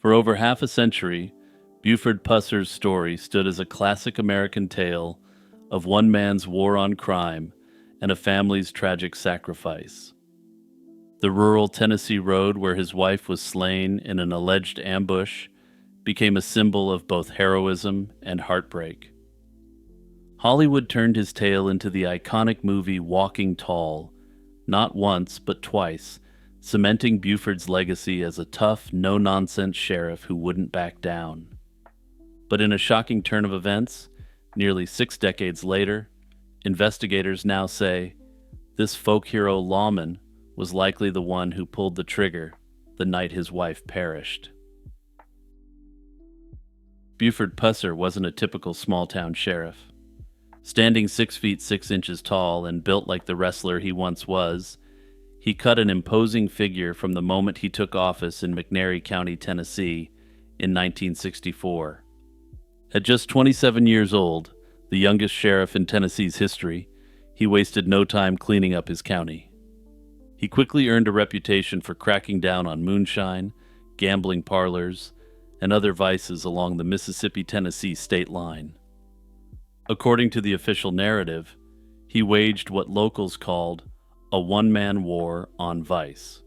For over half a century, Buford Pusser's story stood as a classic American tale of one man's war on crime and a family's tragic sacrifice. The rural Tennessee road where his wife was slain in an alleged ambush became a symbol of both heroism and heartbreak. Hollywood turned his tale into the iconic movie Walking Tall, not once but twice, cementing Buford's legacy as a tough, no-nonsense sheriff who wouldn't back down. But in a shocking turn of events, nearly 6 decades later, investigators now say this folk hero lawman was likely the one who pulled the trigger the night his wife perished. Buford Pusser wasn't a typical small-town sheriff. Standing 6 feet 6 inches tall and built like the wrestler he once was, he cut an imposing figure from the moment he took office in McNairy County, Tennessee, in 1964. At just 27 years old, the youngest sheriff in Tennessee's history, he wasted no time cleaning up his county. He quickly earned a reputation for cracking down on moonshine, gambling parlors, and other vices along the Mississippi-Tennessee state line. According to the official narrative, he waged what locals called a one-man war on vice.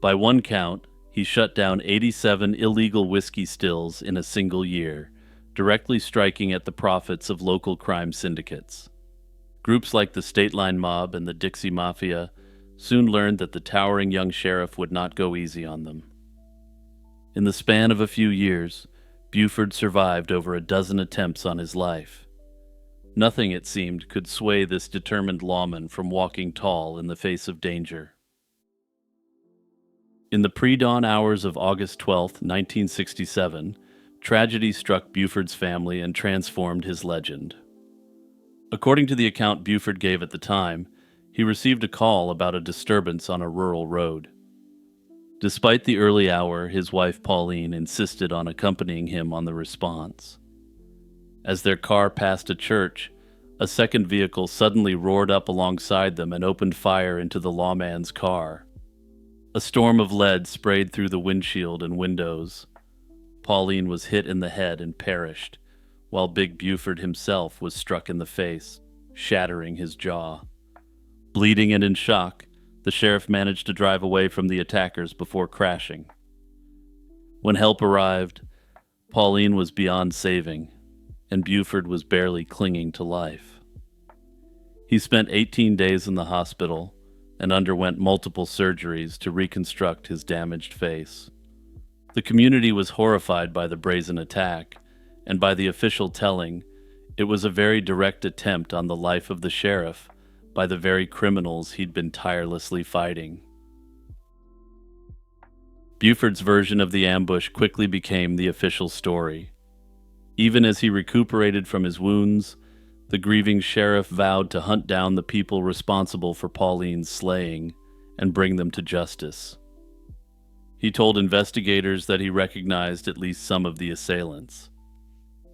By one count, he shut down 87 illegal whiskey stills in a single year, directly striking at the profits of local crime syndicates. Groups like the State Line Mob and the Dixie Mafia soon learned that the towering young sheriff would not go easy on them. In the span of a few years, Buford survived over a dozen attempts on his life. Nothing, it seemed, could sway this determined lawman from walking tall in the face of danger. In the pre-dawn hours of August 12, 1967, tragedy struck Buford's family and transformed his legend. According to the account Buford gave at the time, he received a call about a disturbance on a rural road. Despite the early hour, his wife Pauline insisted on accompanying him on the response. As their car passed a church, a second vehicle suddenly roared up alongside them and opened fire into the lawman's car. A storm of lead sprayed through the windshield and windows. Pauline was hit in the head and perished, while Big Buford himself was struck in the face, shattering his jaw. Bleeding and in shock, the sheriff managed to drive away from the attackers before crashing. When help arrived, Pauline was beyond saving, and Buford was barely clinging to life. He spent 18 days in the hospital and underwent multiple surgeries to reconstruct his damaged face. The community was horrified by the brazen attack, and by the official telling, it was a very direct attempt on the life of the sheriff by the very criminals he'd been tirelessly fighting. Buford's version of the ambush quickly became the official story. Even as he recuperated from his wounds, the grieving sheriff vowed to hunt down the people responsible for Pauline's slaying and bring them to justice. He told investigators that he recognized at least some of the assailants.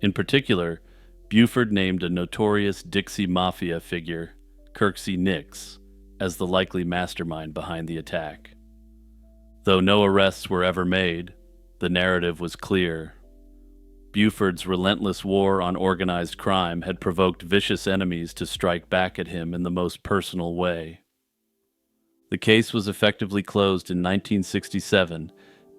In particular, Buford named a notorious Dixie Mafia figure, Kirksey Nix, as the likely mastermind behind the attack. Though no arrests were ever made, the narrative was clear. Buford's relentless war on organized crime had provoked vicious enemies to strike back at him in the most personal way. The case was effectively closed in 1967,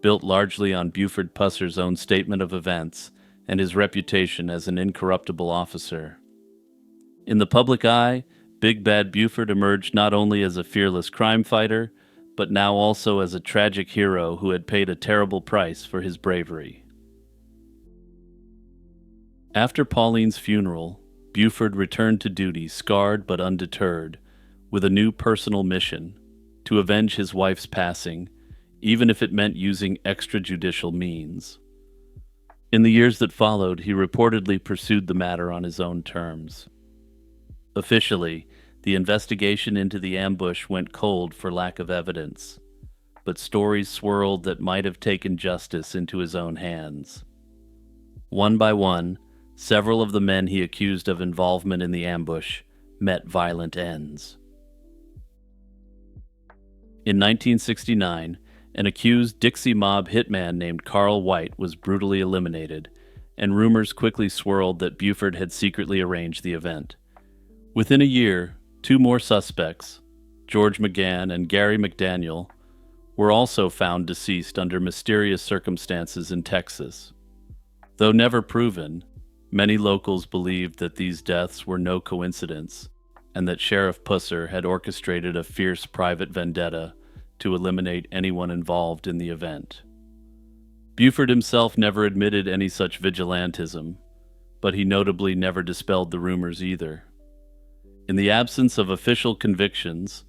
built largely on Buford Pusser's own statement of events and his reputation as an incorruptible officer. In the public eye, Big Bad Buford emerged not only as a fearless crime fighter, but now also as a tragic hero who had paid a terrible price for his bravery. After Pauline's funeral, Buford returned to duty scarred but undeterred, with a new personal mission: to avenge his wife's passing, even if it meant using extrajudicial means. In the years that followed, he reportedly pursued the matter on his own terms. Officially, the investigation into the ambush went cold for lack of evidence, but stories swirled that might have taken justice into his own hands. One by one, several of the men he accused of involvement in the ambush met violent ends. In 1969, An accused Dixie Mob hitman named Carl White was brutally eliminated, and rumors quickly swirled that Buford had secretly arranged the event. Within a year, two more suspects, George McGann and Gary McDaniel, were also found deceased under mysterious circumstances in Texas. Though never proven, many locals believed that these deaths were no coincidence, and that Sheriff Pusser had orchestrated a fierce private vendetta to eliminate anyone involved in the event. Buford himself never admitted any such vigilantism, but he notably never dispelled the rumors either. In the absence of official convictions,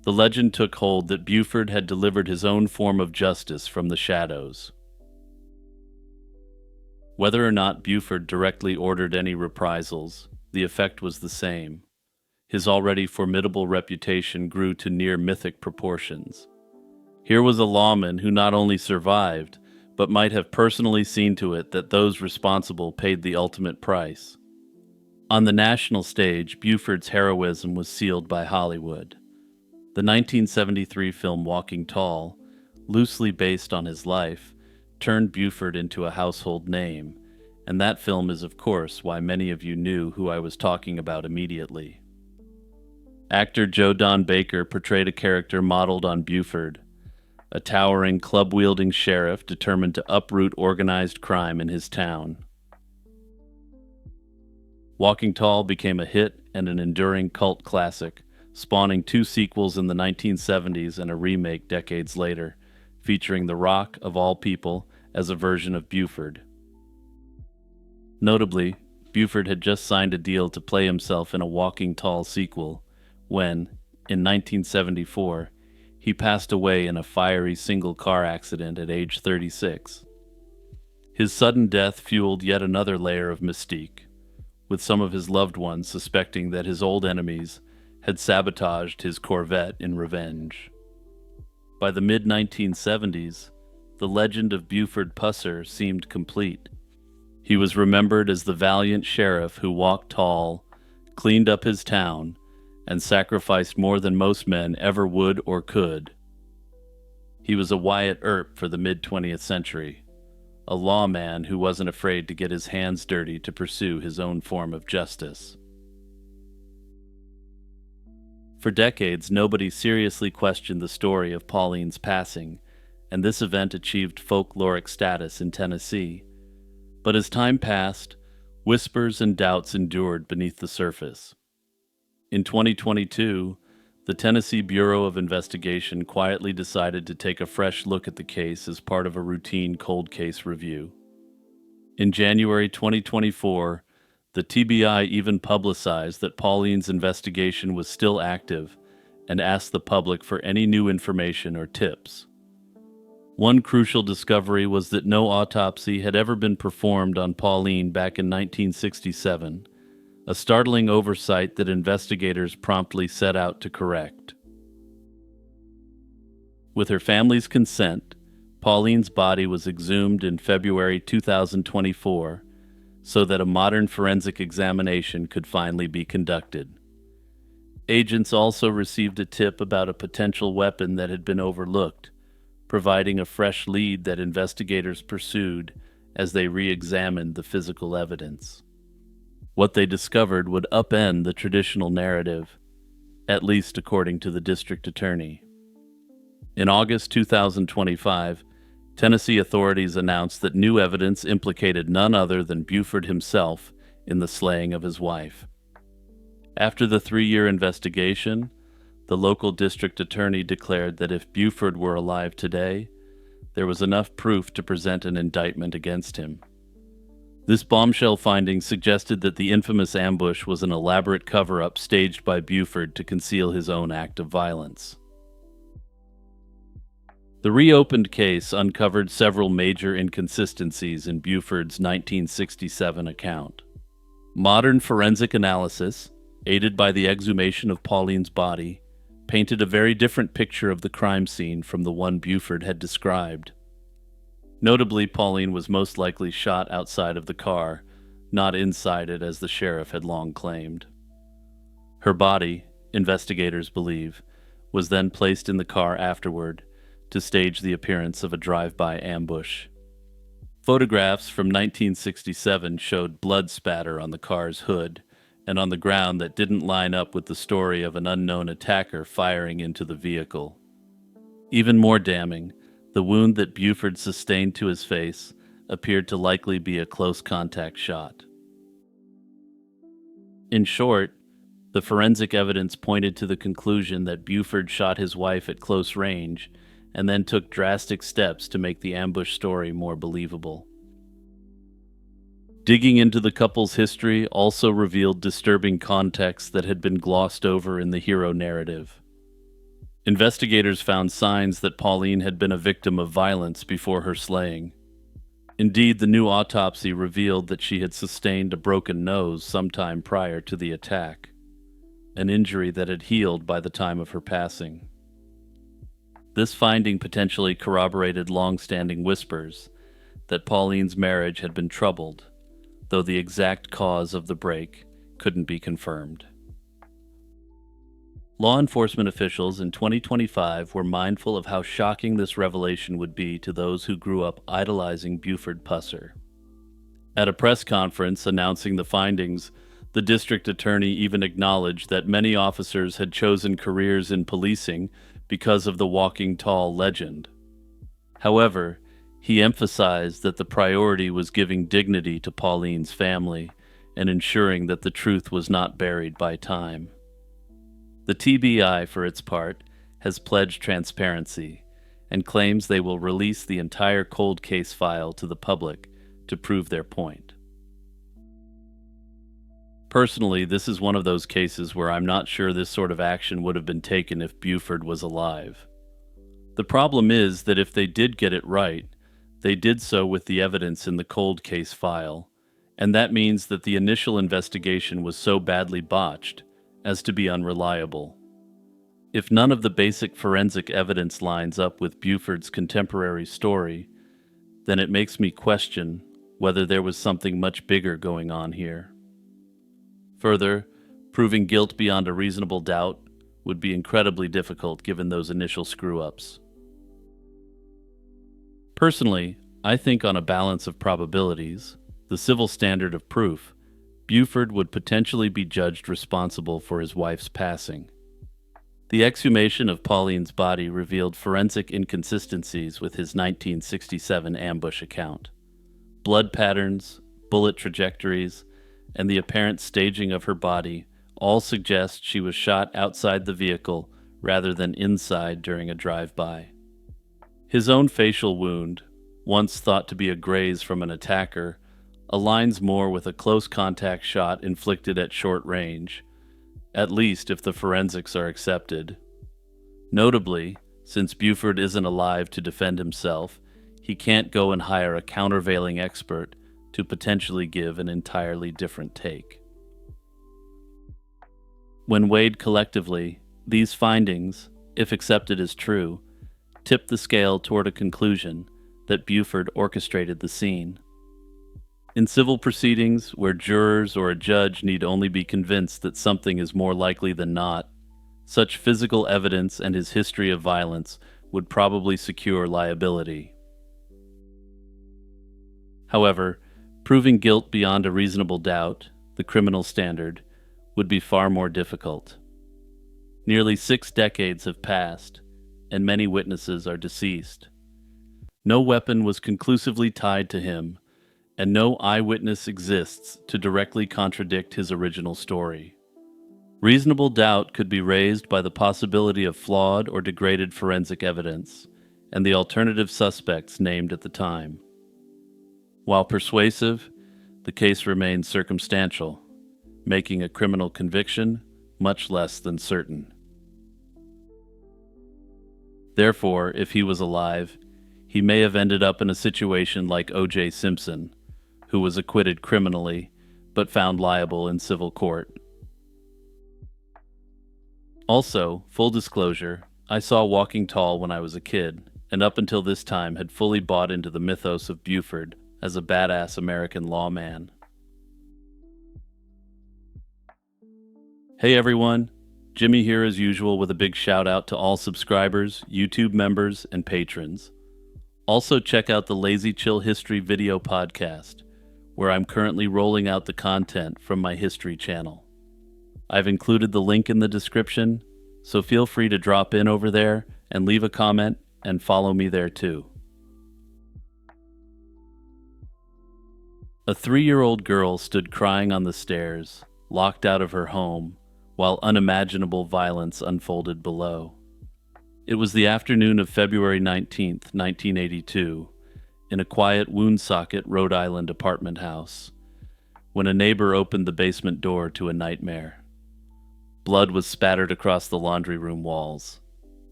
the legend took hold that Buford had delivered his own form of justice from the shadows. Whether or not Buford directly ordered any reprisals, the effect was the same. His already formidable reputation grew to near mythic proportions. Here was a lawman who not only survived, but might have personally seen to it that those responsible paid the ultimate price. On the national stage, Buford's heroism was sealed by Hollywood. The 1973 film Walking Tall, loosely based on his life, turned Buford into a household name, and that film is of course why many of you knew who I was talking about immediately. Actor Joe Don Baker portrayed a character modeled on Buford, a towering, club-wielding sheriff determined to uproot organized crime in his town. Walking Tall became a hit and an enduring cult classic, spawning two sequels in the 1970s and a remake decades later, featuring The Rock, of all people, as a version of Buford. Notably, Buford had just signed a deal to play himself in a Walking Tall sequel when, in 1974, he passed away in a fiery single-car accident at age 36. His sudden death fueled yet another layer of mystique, with some of his loved ones suspecting that his old enemies had sabotaged his Corvette in revenge. By the mid-1970s, the legend of Buford Pusser seemed complete. He was remembered as the valiant sheriff who walked tall, cleaned up his town, and sacrificed more than most men ever would or could. He was a Wyatt Earp for the mid-20th century, a lawman who wasn't afraid to get his hands dirty to pursue his own form of justice. For decades, nobody seriously questioned the story of Pauline's passing, and this event achieved folkloric status in Tennessee. But as time passed, whispers and doubts endured beneath the surface. In 2022, the Tennessee Bureau of Investigation quietly decided to take a fresh look at the case as part of a routine cold case review. In January 2024, the TBI even publicized that Pauline's investigation was still active and asked the public for any new information or tips. One crucial discovery was that no autopsy had ever been performed on Pauline back in 1967, a startling oversight that investigators promptly set out to correct. With her family's consent, Pauline's body was exhumed in February 2024 so that a modern forensic examination could finally be conducted. Agents also received a tip about a potential weapon that had been overlooked, providing a fresh lead that investigators pursued as they re-examined the physical evidence. What they discovered would upend the traditional narrative, at least according to the district attorney. In August 2025, Tennessee authorities announced that new evidence implicated none other than Buford himself in the slaying of his wife. After the 3-year investigation, the local district attorney declared that if Buford were alive today, there was enough proof to present an indictment against him. This bombshell finding suggested that the infamous ambush was an elaborate cover-up staged by Buford to conceal his own act of violence. The reopened case uncovered several major inconsistencies in Buford's 1967 account. Modern forensic analysis, aided by the exhumation of Pauline's body, painted a very different picture of the crime scene from the one Buford had described. Notably, Pauline was most likely shot outside of the car, not inside it as the sheriff had long claimed. Her body, investigators believe, was then placed in the car afterward to stage the appearance of a drive-by ambush. Photographs from 1967 showed blood spatter on the car's hood and on the ground that didn't line up with the story of an unknown attacker firing into the vehicle. Even more damning, the wound that Buford sustained to his face appeared to likely be a close contact shot. In short, the forensic evidence pointed to the conclusion that Buford shot his wife at close range and then took drastic steps to make the ambush story more believable. Digging into the couple's history also revealed disturbing context that had been glossed over in the hero narrative. Investigators found signs that Pauline had been a victim of violence before her slaying. Indeed, the new autopsy revealed that she had sustained a broken nose sometime prior to the attack, an injury that had healed by the time of her passing. This finding potentially corroborated long-standing whispers that Pauline's marriage had been troubled, though the exact cause of the break couldn't be confirmed. Law enforcement officials in 2025 were mindful of how shocking this revelation would be to those who grew up idolizing Buford Pusser. At a press conference announcing the findings, the district attorney even acknowledged that many officers had chosen careers in policing because of the walking tall legend. However, he emphasized that the priority was giving dignity to Pauline's family and ensuring that the truth was not buried by time. The TBI, for its part, has pledged transparency and claims they will release the entire cold case file to the public to prove their point. Personally, this is one of those cases where I'm not sure this sort of action would have been taken if Buford was alive. The problem is that if they did get it right, they did so with the evidence in the cold case file, and that means that the initial investigation was so badly botched as to be unreliable. If none of the basic forensic evidence lines up with Buford's contemporary story, then it makes me question whether there was something much bigger going on here. Further, proving guilt beyond a reasonable doubt would be incredibly difficult given those initial screw-ups. Personally, I think on a balance of probabilities, the civil standard of proof, Buford would potentially be judged responsible for his wife's passing. The exhumation of Pauline's body revealed forensic inconsistencies with his 1967 ambush account. Blood patterns, bullet trajectories, and the apparent staging of her body all suggest she was shot outside the vehicle rather than inside during a drive-by. His own facial wound, once thought to be a graze from an attacker, aligns more with a close contact shot inflicted at short range, at least if the forensics are accepted. Notably, since Buford isn't alive to defend himself, he can't go and hire a countervailing expert to potentially give an entirely different take. When weighed collectively, these findings, if accepted as true, tip the scale toward a conclusion that Buford orchestrated the scene. In civil proceedings, where jurors or a judge need only be convinced that something is more likely than not, such physical evidence and his history of violence would probably secure liability. However, proving guilt beyond a reasonable doubt, the criminal standard, would be far more difficult. Nearly 6 decades have passed, and many witnesses are deceased. No weapon was conclusively tied to him, and no eyewitness exists to directly contradict his original story. Reasonable doubt could be raised by the possibility of flawed or degraded forensic evidence, and the alternative suspects named at the time. While persuasive, the case remains circumstantial, making a criminal conviction much less than certain. Therefore, if he was alive, he may have ended up in a situation like O.J. Simpson, who was acquitted criminally but found liable in civil court. Also, full disclosure, I saw Walking Tall when I was a kid, and up until this time had fully bought into the mythos of Buford as a badass American lawman. Hey everyone, Jimmy here as usual with a big shout out to all subscribers, YouTube members, and patrons. Also check out the Lazy Chill History video podcast, where I'm currently rolling out the content from my history channel. I've included the link in the description, so feel free to drop in over there and leave a comment and follow me there too. A 3-year-old girl stood crying on the stairs, locked out of her home, while unimaginable violence unfolded below. It was the afternoon of February 19th, 1982, in a quiet Woonsocket, Rhode Island apartment house, when a neighbor opened the basement door to a nightmare. Blood was spattered across the laundry room walls.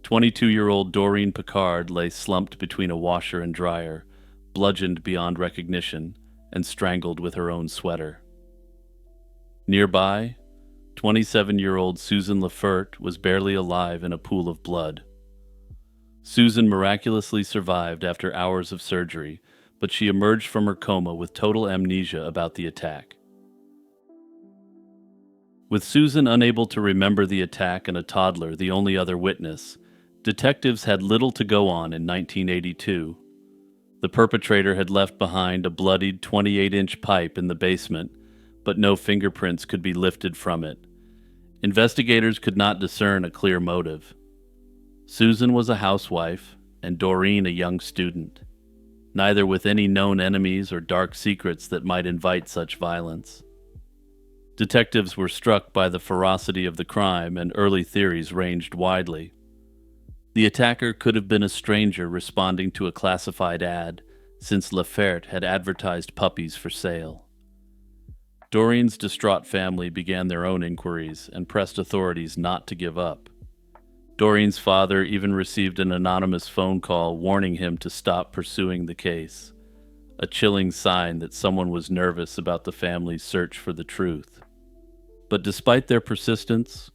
22-year-old Doreen Picard lay slumped between a washer and dryer, bludgeoned beyond recognition, and strangled with her own sweater. Nearby, 27-year-old Susan Lefert was barely alive in a pool of blood. Susan miraculously survived after hours of surgery, but she emerged from her coma with total amnesia about the attack. With Susan unable to remember the attack and a toddler the only other witness, detectives had little to go on in 1982. The perpetrator had left behind a bloodied 28-inch pipe in the basement, but no fingerprints could be lifted from it. Investigators could not discern a clear motive. Susan was a housewife, and Doreen a young student, neither with any known enemies or dark secrets that might invite such violence. Detectives were struck by the ferocity of the crime, and early theories ranged widely. The attacker could have been a stranger responding to a classified ad, since Lefert had advertised puppies for sale. Doreen's distraught family began their own inquiries and pressed authorities not to give up. Doreen's father even received an anonymous phone call warning him to stop pursuing the case, a chilling sign that someone was nervous about the family's search for the truth. But despite their persistence,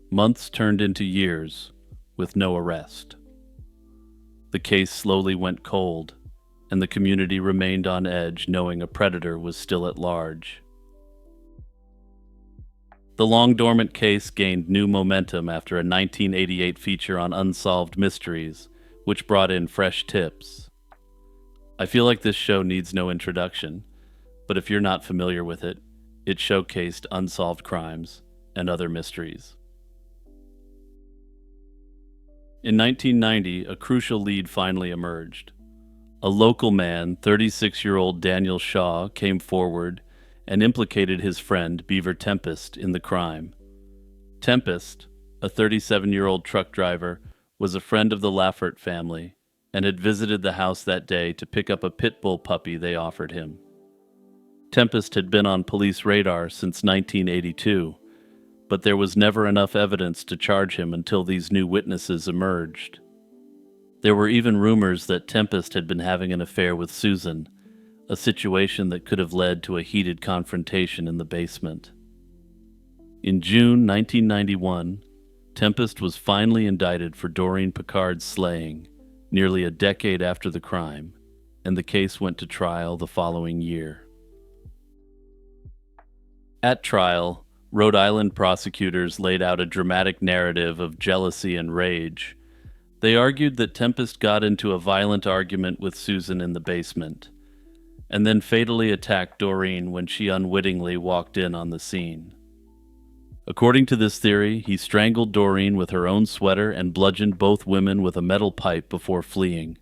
months turned into years with no arrest. The case slowly went cold, and the community remained on edge knowing a predator was still at large. The long-dormant case gained new momentum after a 1988 feature on Unsolved Mysteries, which brought in fresh tips. I feel like this show needs no introduction, but if you're not familiar with it, it showcased unsolved crimes and other mysteries. In 1990, a crucial lead finally emerged. A local man, 36-year-old Daniel Shaw, came forward and implicated his friend Beaver Tempest in the crime. Tempest, a 37-year-old truck driver, was a friend of the Lafert family and had visited the house that day to pick up a pit bull puppy they offered him. Tempest had been on police radar since 1982, but there was never enough evidence to charge him until these new witnesses emerged. There were even rumors that Tempest had been having an affair with Susan, a situation that could have led to a heated confrontation in the basement. In June 1991, Tempest was finally indicted for Doreen Picard's slaying, nearly a decade after the crime, and the case went to trial the following year. At trial, Rhode Island prosecutors laid out a dramatic narrative of jealousy and rage. They argued that Tempest got into a violent argument with Susan in the basement, and then fatally attacked Doreen when she unwittingly walked in on the scene. According to this theory, he strangled Doreen with her own sweater and bludgeoned both women with a metal pipe before fleeing.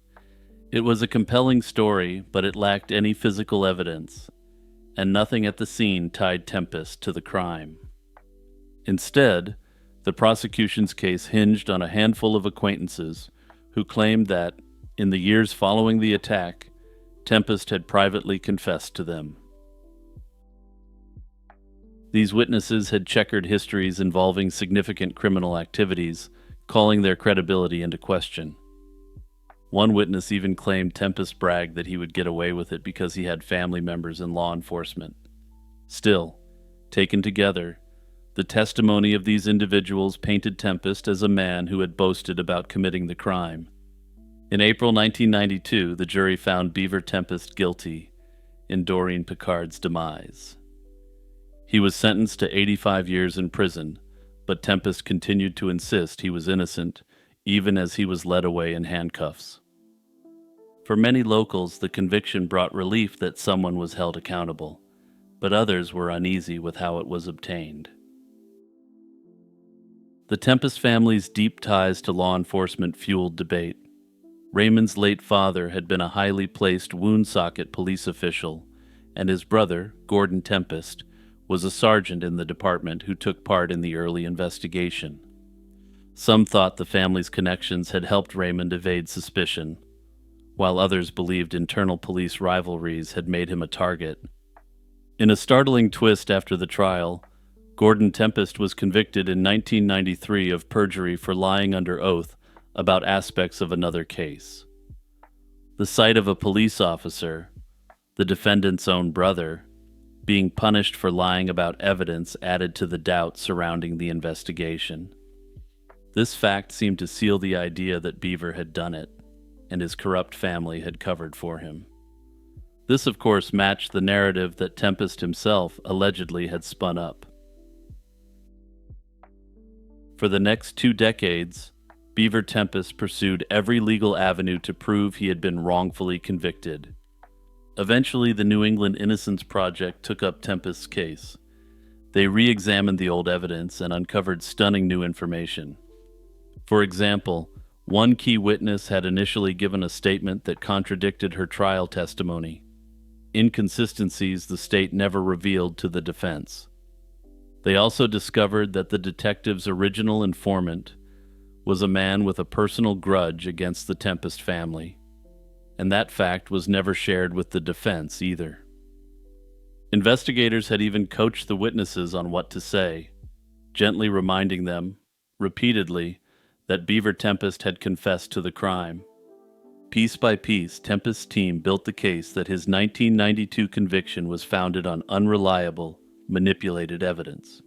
It was a compelling story, but it lacked any physical evidence, and nothing at the scene tied Tempest to the crime. Instead, the prosecution's case hinged on a handful of acquaintances who claimed that, in the years following the attack, Tempest had privately confessed to them. These witnesses had checkered histories involving significant criminal activities, calling their credibility into question. One witness even claimed Tempest bragged that he would get away with it because he had family members in law enforcement. Still, taken together, the testimony of these individuals painted Tempest as a man who had boasted about committing the crime. In April 1992, the jury found Beaver Tempest guilty in Doreen Picard's demise. He was sentenced to 85 years in prison, but Tempest continued to insist he was innocent, even as he was led away in handcuffs. For many locals, the conviction brought relief that someone was held accountable, but others were uneasy with how it was obtained. The Tempest family's deep ties to law enforcement fueled debate. Raymond's late father had been a highly placed Woonsocket police official, and his brother, Gordon Tempest, was a sergeant in the department who took part in the early investigation. Some thought the family's connections had helped Raymond evade suspicion, while others believed internal police rivalries had made him a target. In a startling twist after the trial, Gordon Tempest was convicted in 1993 of perjury for lying under oath about aspects of another case. The sight of a police officer, the defendant's own brother, being punished for lying about evidence added to the doubt surrounding the investigation. This fact seemed to seal the idea that Beaver had done it, and his corrupt family had covered for him. This, of course, matched the narrative that Tempest himself allegedly had spun up. For the next 2 decades, Beaver Tempest pursued every legal avenue to prove he had been wrongfully convicted. Eventually, the New England Innocence Project took up Tempest's case. They re-examined the old evidence and uncovered stunning new information. For example, one key witness had initially given a statement that contradicted her trial testimony. Inconsistencies the state never revealed to the defense. They also discovered that the detective's original informant was a man with a personal grudge against the Tempest family, and that fact was never shared with the defense either. Investigators had even coached the witnesses on what to say, gently reminding them, repeatedly, that Beaver Tempest had confessed to the crime. Piece by piece, Tempest's team built the case that his 1992 conviction was founded on unreliable, manipulated evidence.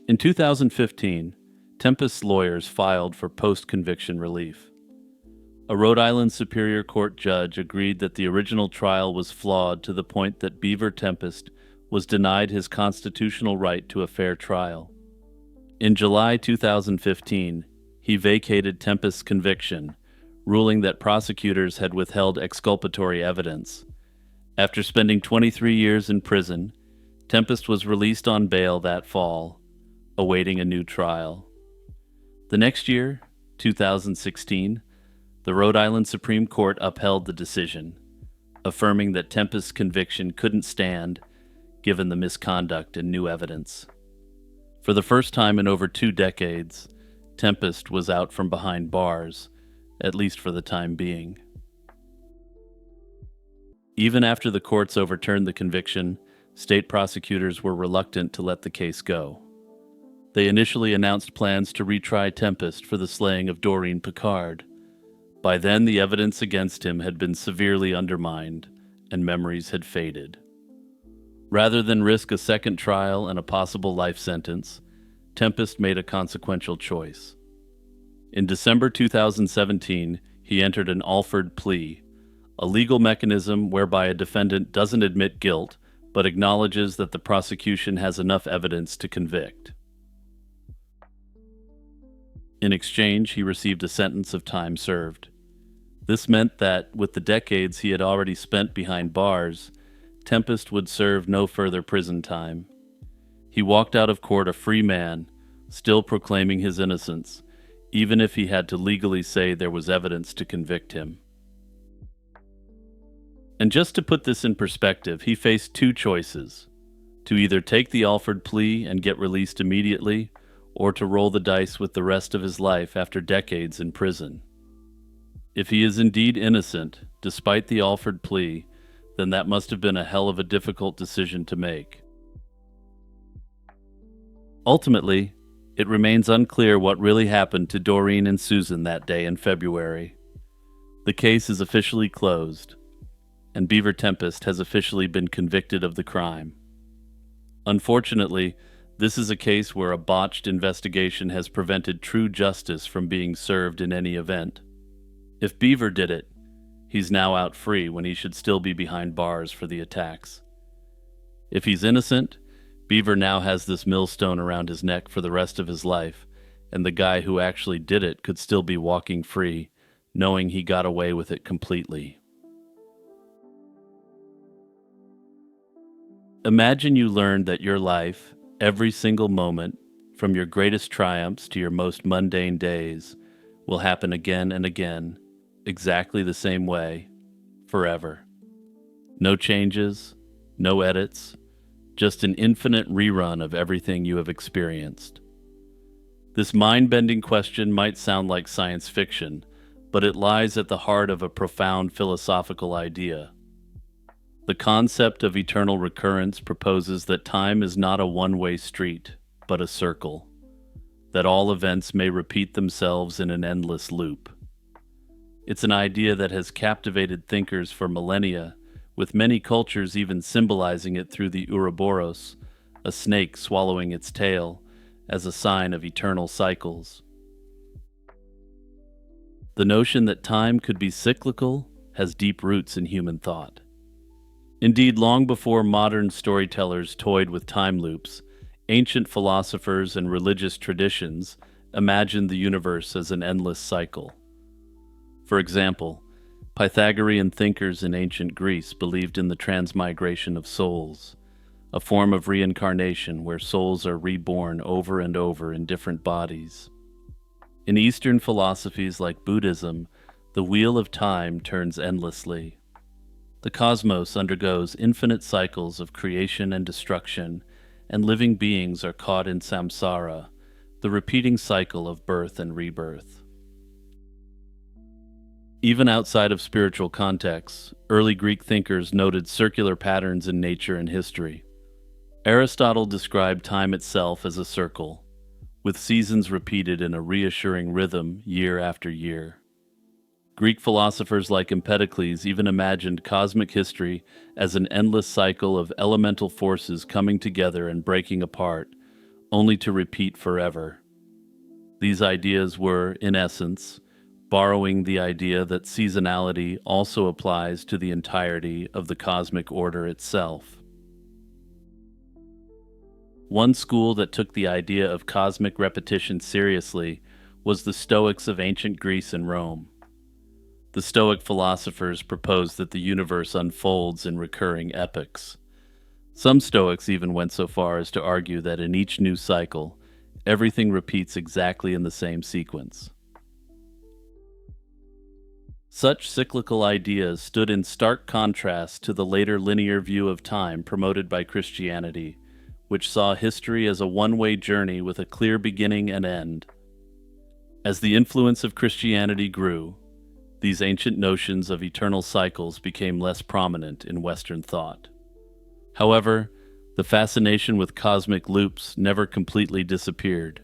In 2015, Tempest's lawyers filed for post-conviction relief. A Rhode Island Superior Court judge agreed that the original trial was flawed to the point that Beaver Tempest was denied his constitutional right to a fair trial. In July 2015, he vacated Tempest's conviction, ruling that prosecutors had withheld exculpatory evidence. After spending 23 years in prison, Tempest was released on bail that fall, awaiting a new trial. The next year, 2016, the Rhode Island Supreme Court upheld the decision, affirming that Tempest's conviction couldn't stand given the misconduct and new evidence. For the first time in over 2 decades, Tempest was out from behind bars, at least for the time being. Even after the courts overturned the conviction, state prosecutors were reluctant to let the case go. They initially announced plans to retry Tempest for the slaying of Doreen Picard. By then, the evidence against him had been severely undermined, and memories had faded. Rather than risk a second trial and a possible life sentence, Tempest made a consequential choice. In December 2017, he entered an Alford plea, a legal mechanism whereby a defendant doesn't admit guilt, but acknowledges that the prosecution has enough evidence to convict. In exchange, he received a sentence of time served. This meant that, with the decades he had already spent behind bars, Tempest would serve no further prison time. He walked out of court a free man, still proclaiming his innocence, even if he had to legally say there was evidence to convict him. And just to put this in perspective, he faced 2 choices: to either take the Alford plea and get released immediately, or to roll the dice with the rest of his life after decades in prison. If he is indeed innocent, despite the Alford plea, then that must have been a hell of a difficult decision to make. Ultimately, it remains unclear what really happened to Doreen and Susan that day in February. The case is officially closed, and Beaver Tempest has officially been convicted of the crime. Unfortunately, this is a case where a botched investigation has prevented true justice from being served in any event. If Beaver did it, he's now out free when he should still be behind bars for the attacks. If he's innocent, Beaver now has this millstone around his neck for the rest of his life, and the guy who actually did it could still be walking free, knowing he got away with it completely. Imagine you learned that your life, every single moment, from your greatest triumphs to your most mundane days, will happen again and again, exactly the same way, forever. No changes, no edits, just an infinite rerun of everything you have experienced. This mind-bending question might sound like science fiction, but it lies at the heart of a profound philosophical idea. The concept of eternal recurrence proposes that time is not a one-way street, but a circle, that all events may repeat themselves in an endless loop. It's an idea that has captivated thinkers for millennia, with many cultures even symbolizing it through the Ouroboros, a snake swallowing its tail, as a sign of eternal cycles. The notion that time could be cyclical has deep roots in human thought. Indeed, long before modern storytellers toyed with time loops, ancient philosophers and religious traditions imagined the universe as an endless cycle. For example, Pythagorean thinkers in ancient Greece believed in the transmigration of souls, a form of reincarnation where souls are reborn over and over in different bodies. In Eastern philosophies like Buddhism, the wheel of time turns endlessly. The cosmos undergoes infinite cycles of creation and destruction, and living beings are caught in samsara, the repeating cycle of birth and rebirth. Even outside of spiritual contexts, early Greek thinkers noted circular patterns in nature and history. Aristotle described time itself as a circle, with seasons repeated in a reassuring rhythm year after year. Greek philosophers like Empedocles even imagined cosmic history as an endless cycle of elemental forces coming together and breaking apart, only to repeat forever. These ideas were, in essence, borrowing the idea that seasonality also applies to the entirety of the cosmic order itself. One school that took the idea of cosmic repetition seriously was the Stoics of ancient Greece and Rome. The Stoic philosophers proposed that the universe unfolds in recurring epochs. Some Stoics even went so far as to argue that in each new cycle, everything repeats exactly in the same sequence. Such cyclical ideas stood in stark contrast to the later linear view of time promoted by Christianity, which saw history as a one-way journey with a clear beginning and end. As the influence of Christianity grew, these ancient notions of eternal cycles became less prominent in Western thought. However, the fascination with cosmic loops never completely disappeared.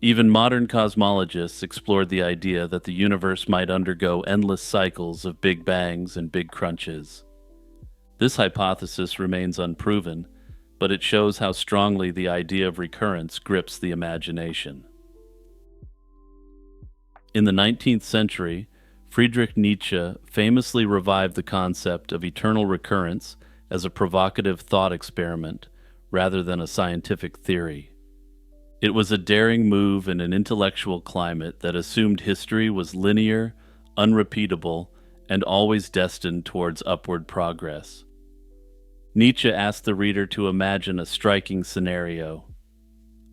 Even modern cosmologists explored the idea that the universe might undergo endless cycles of big bangs and big crunches. This hypothesis remains unproven, but it shows how strongly the idea of recurrence grips the imagination. In the 19th century, Friedrich Nietzsche famously revived the concept of eternal recurrence as a provocative thought experiment rather than a scientific theory. It was a daring move in an intellectual climate that assumed history was linear, unrepeatable, and always destined towards upward progress. Nietzsche asked the reader to imagine a striking scenario.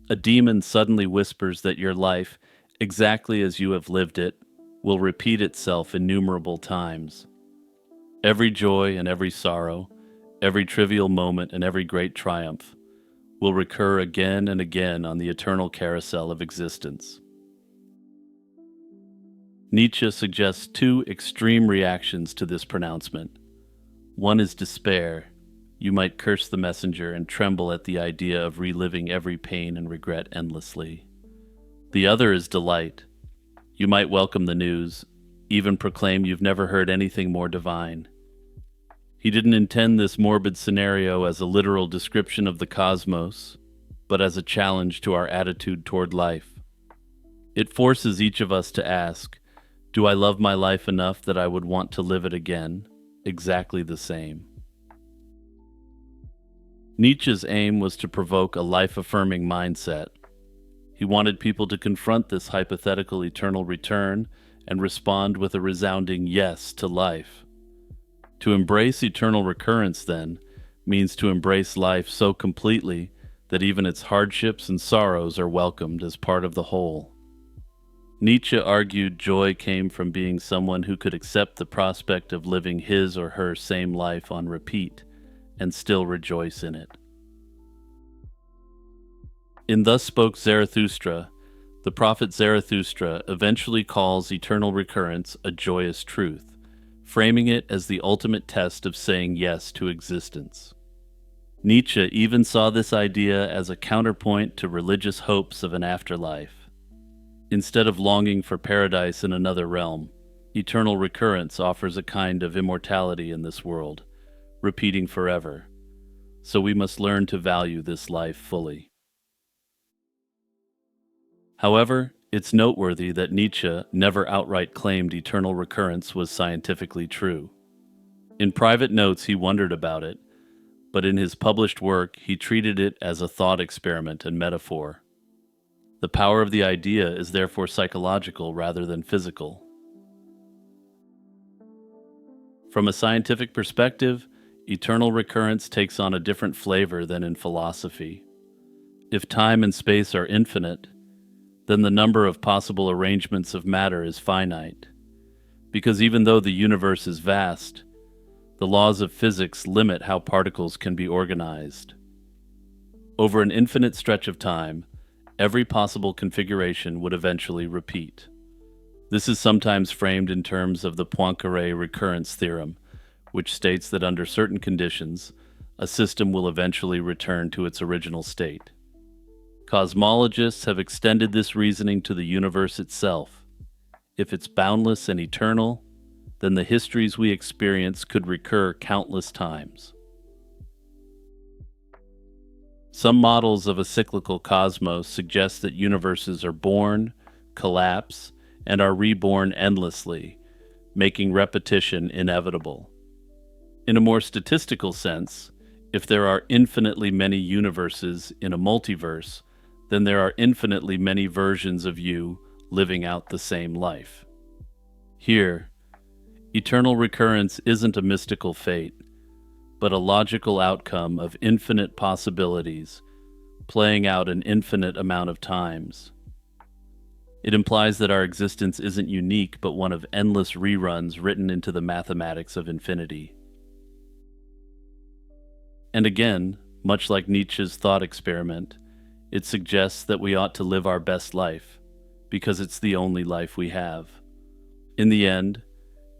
A demon suddenly whispers that your life, exactly as you have lived it, will repeat itself innumerable times. Every joy and every sorrow, every trivial moment and every great triumph will recur again and again on the eternal carousel of existence. Nietzsche suggests two extreme reactions to this pronouncement. One is despair. You might curse the messenger and tremble at the idea of reliving every pain and regret endlessly. The other is delight. You might welcome the news, even proclaim you've never heard anything more divine. He didn't intend this morbid scenario as a literal description of the cosmos, but as a challenge to our attitude toward life. It forces each of us to ask, do I love my life enough that I would want to live it again, exactly the same? Nietzsche's aim was to provoke a life-affirming mindset. He wanted people to confront this hypothetical eternal return and respond with a resounding yes to life. To embrace eternal recurrence, then, means to embrace life so completely that even its hardships and sorrows are welcomed as part of the whole. Nietzsche argued joy came from being someone who could accept the prospect of living his or her same life on repeat and still rejoice in it. In Thus Spoke Zarathustra, the prophet Zarathustra eventually calls eternal recurrence a joyous truth, framing it as the ultimate test of saying yes to existence. Nietzsche even saw this idea as a counterpoint to religious hopes of an afterlife. Instead of longing for paradise in another realm, eternal recurrence offers a kind of immortality in this world, repeating forever. So we must learn to value this life fully. However, it's noteworthy that Nietzsche never outright claimed eternal recurrence was scientifically true. In private notes, he wondered about it, but in his published work, he treated it as a thought experiment and metaphor. The power of the idea is therefore psychological rather than physical. From a scientific perspective, eternal recurrence takes on a different flavor than in philosophy. If time and space are infinite, then the number of possible arrangements of matter is finite. Because even though the universe is vast, the laws of physics limit how particles can be organized. Over an infinite stretch of time, every possible configuration would eventually repeat. This is sometimes framed in terms of the Poincaré recurrence theorem, which states that under certain conditions, a system will eventually return to its original state. Cosmologists have extended this reasoning to the universe itself. If it's boundless and eternal, then the histories we experience could recur countless times. Some models of a cyclical cosmos suggest that universes are born, collapse, and are reborn endlessly, making repetition inevitable. In a more statistical sense, if there are infinitely many universes in a multiverse, then there are infinitely many versions of you living out the same life. Here, eternal recurrence isn't a mystical fate, but a logical outcome of infinite possibilities, playing out an infinite amount of times. It implies that our existence isn't unique, but one of endless reruns written into the mathematics of infinity. And again, much like Nietzsche's thought experiment, it suggests that we ought to live our best life, because it's the only life we have. In the end,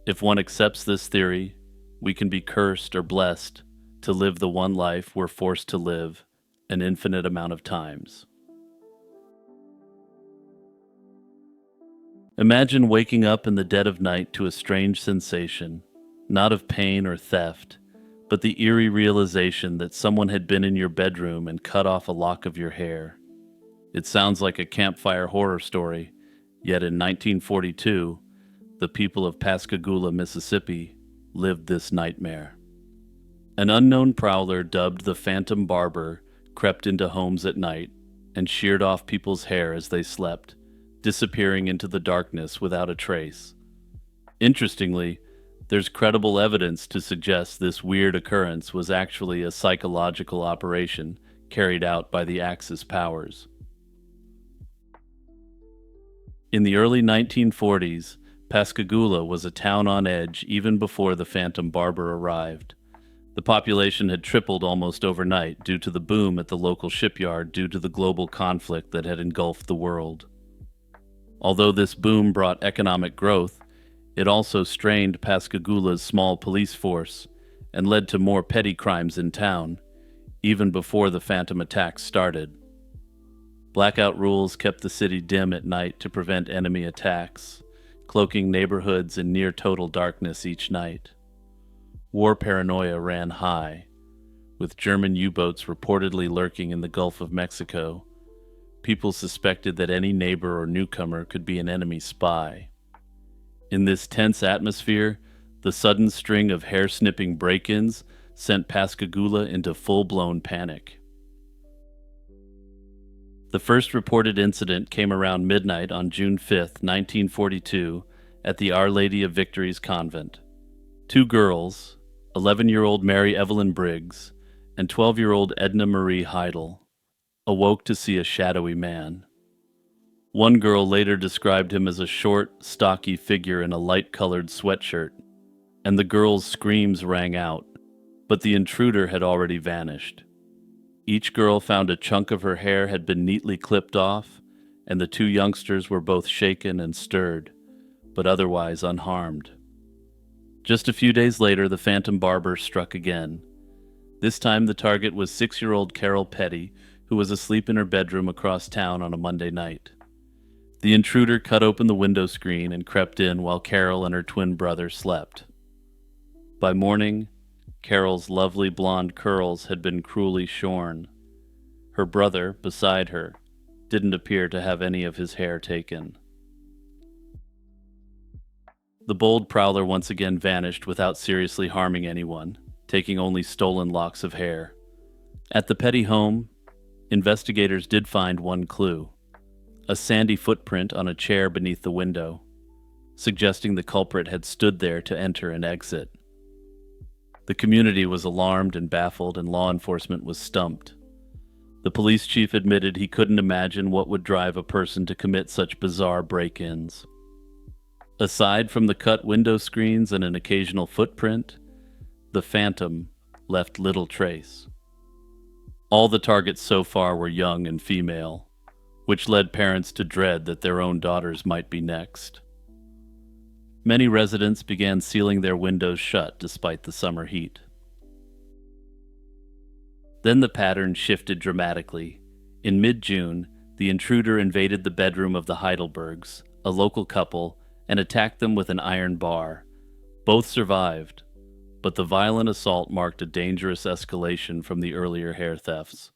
if one accepts this theory, we can be cursed or blessed to live the one life we're forced to live an infinite amount of times. Imagine waking up in the dead of night to a strange sensation, not of pain or theft, but the eerie realization that someone had been in your bedroom and cut off a lock of your hair. It sounds like a campfire horror story, yet in 1942, the people of Pascagoula, Mississippi, lived this nightmare. An unknown prowler dubbed the Phantom Barber crept into homes at night and sheared off people's hair as they slept, disappearing into the darkness without a trace. Interestingly, there's credible evidence to suggest this weird occurrence was actually a psychological operation carried out by the Axis powers. In the early 1940s, Pascagoula was a town on edge even before the Phantom Barber arrived. The population had tripled almost overnight due to the boom at the local shipyard due to the global conflict that had engulfed the world. Although this boom brought economic growth, it also strained Pascagoula's small police force and led to more petty crimes in town, even before the phantom attacks started. Blackout rules kept the city dim at night to prevent enemy attacks, cloaking neighborhoods in near-total darkness each night. War paranoia ran high, with German U-boats reportedly lurking in the Gulf of Mexico. People suspected that any neighbor or newcomer could be an enemy spy. In this tense atmosphere, the sudden string of hair-snipping break-ins sent Pascagoula into full-blown panic. The first reported incident came around midnight on June 5, 1942, at the Our Lady of Victory's convent. Two girls, 11-year-old Mary Evelyn Briggs and 12-year-old Edna Marie Heidel, awoke to see a shadowy man. One girl later described him as a short, stocky figure in a light-colored sweatshirt, and the girl's screams rang out, but the intruder had already vanished. Each girl found a chunk of her hair had been neatly clipped off, and the two youngsters were both shaken and stirred, but otherwise unharmed. Just a few days later, the phantom barber struck again. This time the target was 6-year-old Carol Petty, who was asleep in her bedroom across town on a Monday night. The intruder cut open the window screen and crept in while Carol and her twin brother slept. By morning, Carol's lovely blonde curls had been cruelly shorn. Her brother, beside her, didn't appear to have any of his hair taken. The bold prowler once again vanished without seriously harming anyone, taking only stolen locks of hair. At the Petty home, investigators did find one clue: a sandy footprint on a chair beneath the window, suggesting the culprit had stood there to enter and exit. The community was alarmed and baffled, and law enforcement was stumped. The police chief admitted he couldn't imagine what would drive a person to commit such bizarre break-ins. Aside from the cut window screens and an occasional footprint, the phantom left little trace. All the targets so far were young and female, which led parents to dread that their own daughters might be next. Many residents began sealing their windows shut despite the summer heat. Then the pattern shifted dramatically. In mid-June, the intruder invaded the bedroom of the Heidelbergs, a local couple, and attacked them with an iron bar. Both survived, but the violent assault marked a dangerous escalation from the earlier hair thefts.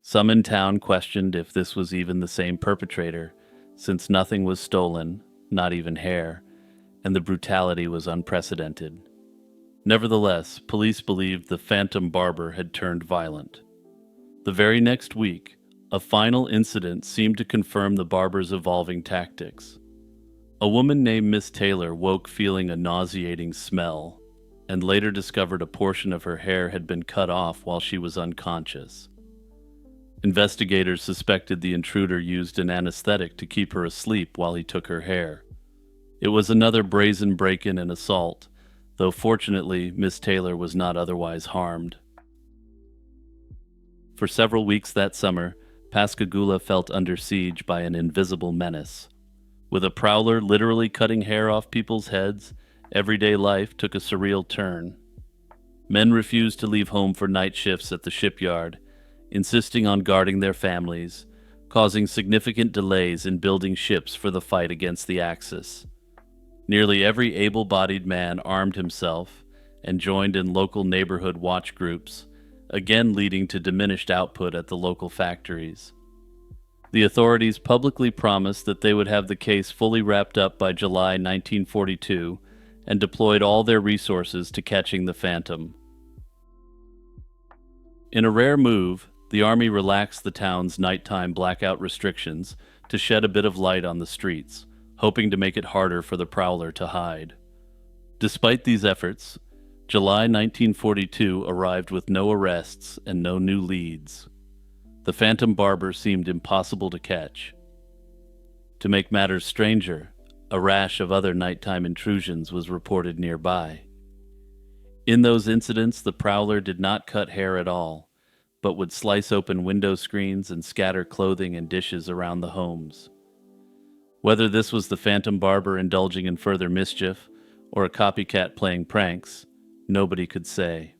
Some in town questioned if this was even the same perpetrator, since nothing was stolen, not even hair, and the brutality was unprecedented. Nevertheless, police believed the phantom barber had turned violent. The very next week, a final incident seemed to confirm the barber's evolving tactics. A woman named Miss Taylor woke feeling a nauseating smell, and later discovered a portion of her hair had been cut off while she was unconscious. Investigators suspected the intruder used an anesthetic to keep her asleep while he took her hair. It was another brazen break-in and assault, though fortunately Miss Taylor was not otherwise harmed. For several weeks that summer, Pascagoula felt under siege by an invisible menace. With a prowler literally cutting hair off people's heads, everyday life took a surreal turn. Men refused to leave home for night shifts at the shipyard, insisting on guarding their families, causing significant delays in building ships for the fight against the Axis. Nearly every able-bodied man armed himself and joined in local neighborhood watch groups, again leading to diminished output at the local factories. The authorities publicly promised that they would have the case fully wrapped up by July 1942 and deployed all their resources to catching the phantom. In a rare move, the Army relaxed the town's nighttime blackout restrictions to shed a bit of light on the streets, hoping to make it harder for the prowler to hide. Despite these efforts, July 1942 arrived with no arrests and no new leads. The phantom barber seemed impossible to catch. To make matters stranger, a rash of other nighttime intrusions was reported nearby. In those incidents, the prowler did not cut hair at all, but would slice open window screens and scatter clothing and dishes around the homes. Whether this was the phantom barber indulging in further mischief, or a copycat playing pranks, nobody could say.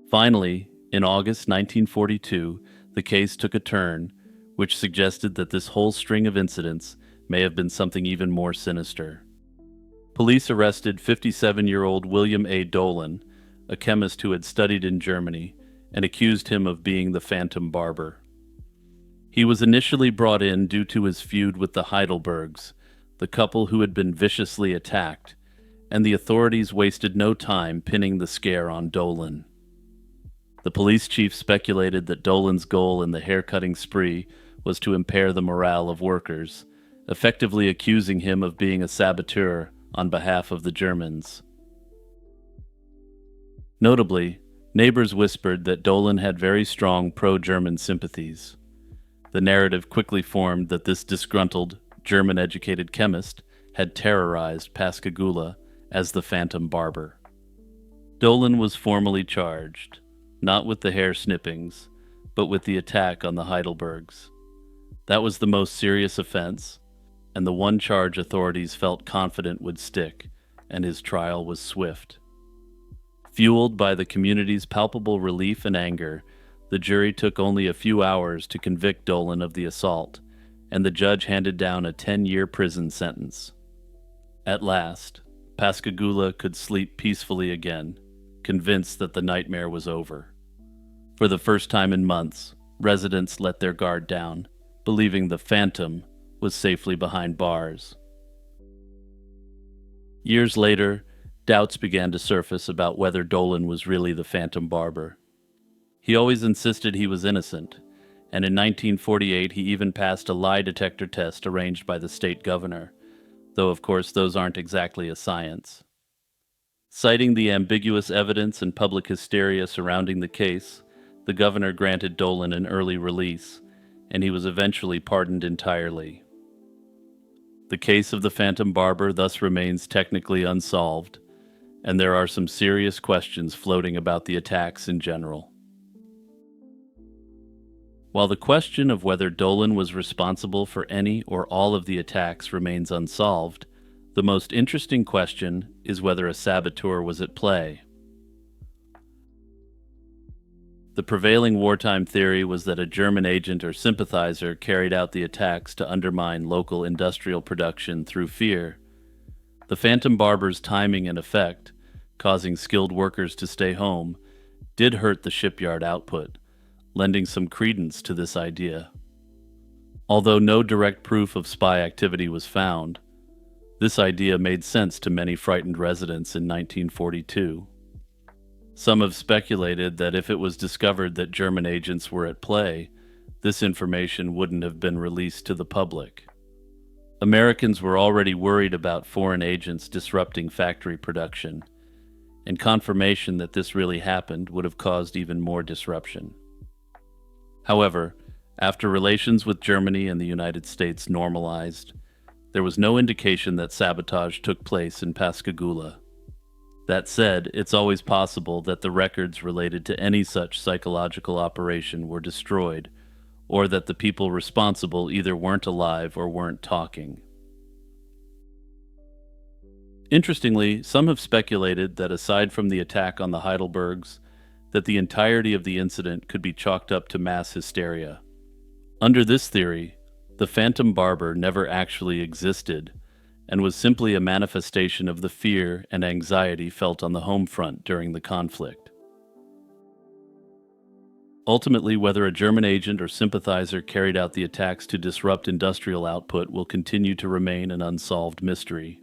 Finally, in August 1942, the case took a turn, which suggested that this whole string of incidents may have been something even more sinister. Police arrested 57-year-old William A. Dolan, a chemist who had studied in Germany, and accused him of being the phantom barber. He was initially brought in due to his feud with the Heidelbergs, the couple who had been viciously attacked, and the authorities wasted no time pinning the scare on Dolan. The police chief speculated that Dolan's goal in the haircutting spree was to impair the morale of workers, effectively accusing him of being a saboteur on behalf of the Germans. Notably, neighbors whispered that Dolan had very strong pro-German sympathies. The narrative quickly formed that this disgruntled, German-educated chemist had terrorized Pascagoula as the Phantom Barber. Dolan was formally charged, not with the hair snippings, but with the attack on the Heidelbergs. That was the most serious offense, and the one charge authorities felt confident would stick, and his trial was swift. Fueled by the community's palpable relief and anger, the jury took only a few hours to convict Dolan of the assault, and the judge handed down a 10-year prison sentence. At last, Pascagoula could sleep peacefully again, convinced that the nightmare was over. For the first time in months, residents let their guard down, believing the Phantom was safely behind bars. Years later, doubts began to surface about whether Dolan was really the Phantom Barber. He always insisted he was innocent, and in 1948 he even passed a lie detector test arranged by the state governor, though of course those aren't exactly a science. Citing the ambiguous evidence and public hysteria surrounding the case, the governor granted Dolan an early release, and he was eventually pardoned entirely. The case of the Phantom Barber thus remains technically unsolved, and there are some serious questions floating about the attacks in general. While the question of whether Dolan was responsible for any or all of the attacks remains unsolved, the most interesting question is whether a saboteur was at play. The prevailing wartime theory was that a German agent or sympathizer carried out the attacks to undermine local industrial production through fear. The Phantom Barber's timing and effect, causing skilled workers to stay home, did hurt the shipyard output, lending some credence to this idea. Although no direct proof of spy activity was found, this idea made sense to many frightened residents in 1942. Some have speculated that if it was discovered that German agents were at play, this information wouldn't have been released to the public. Americans were already worried about foreign agents disrupting factory production, and confirmation that this really happened would have caused even more disruption. However, after relations with Germany and the United States normalized, there was no indication that sabotage took place in Pascagoula. That said, it's always possible that the records related to any such psychological operation were destroyed, or that the people responsible either weren't alive or weren't talking. Interestingly, some have speculated that aside from the attack on the Heidelbergs, that the entirety of the incident could be chalked up to mass hysteria. Under this theory, the Phantom Barber never actually existed, and was simply a manifestation of the fear and anxiety felt on the home front during the conflict. Ultimately, whether a German agent or sympathizer carried out the attacks to disrupt industrial output will continue to remain an unsolved mystery.